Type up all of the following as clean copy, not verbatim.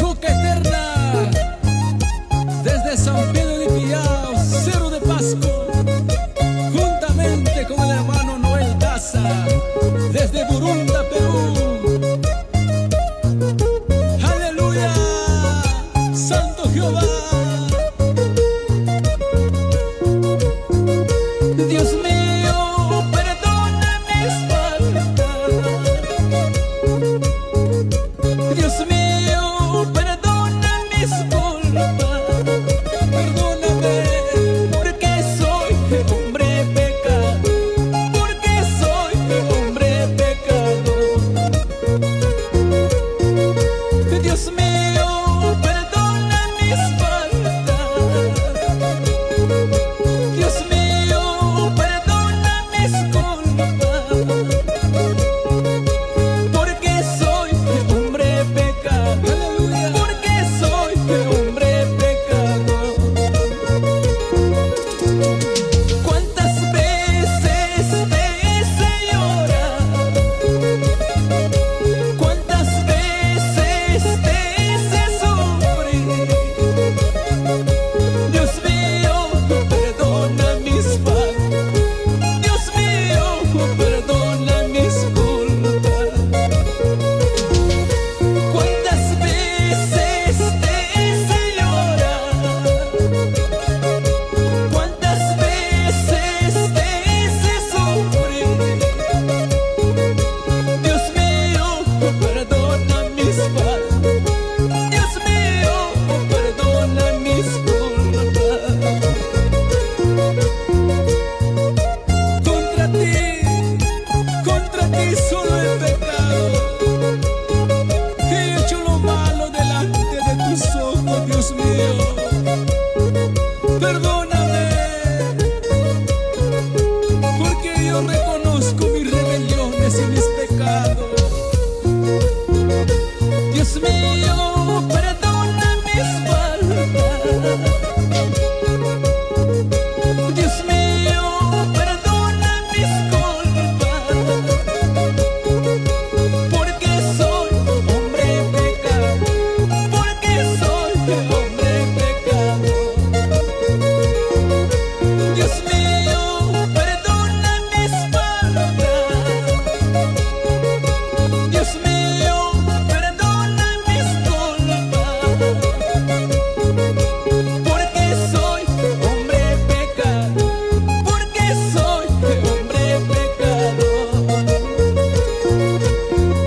Roca Eterna, desde San Pedro de Piao, Cerro de Pasco, juntamente con el hermano Noel Daza, desde Burunda, Perú. Aleluya, Santo Jehová. Dios mío, perdona mis faltas. Dios mío, perdona mis culpas. Perdóname, porque soy hombre pecador. Porque soy hombre pecador. Dios mío, perdona mis faltas. Dios mío, perdona mis culpas. Porque soy hombre pecador. Porque soy hombre pecador. ¿Cuántas veces te hice llorar? ¿Cuántas veces te hice sufrir? Dios mío, perdona mis faltas. Dios mío, perdona mis culpas. ¿Cuántas veces te hice llorar? ¿Cuántas veces te hice sufrir? Dios mío, perdona mis faltas. Dios mío, perdona mis culpas. Contra ti solo he pecado. He hecho lo malo delante de tus ojos, Dios mío. Perdóname, porque yo reconozco mis rebeliones y mis pecados. Dios mío, perdona mis faltas. Dios mío, perdona mis culpas. Porque soy hombre pecador. Porque soy hombre pecador. Dios mío, perdona mis faltas. Dios mío, perdona mis culpas. Porque soy hombre pecador. Porque soy hombre pecador.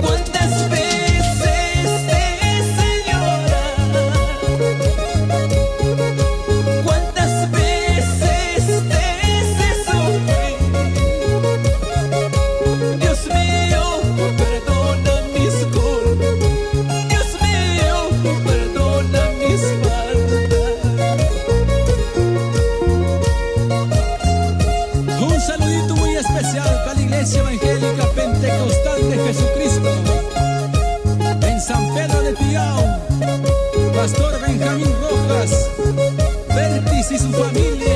¿Cuántas veces te hice llorar? ¿Cuántas veces te hice sufrir? Dios mío, perdona mis culpas. Dios mío, perdona mis faltas. Un saludito muy especial para la Iglesia Evangélica Pentecostal de Jesucristo en San Pedro de Piao, Pastor Benjamín Rojas, Bertis y su familia.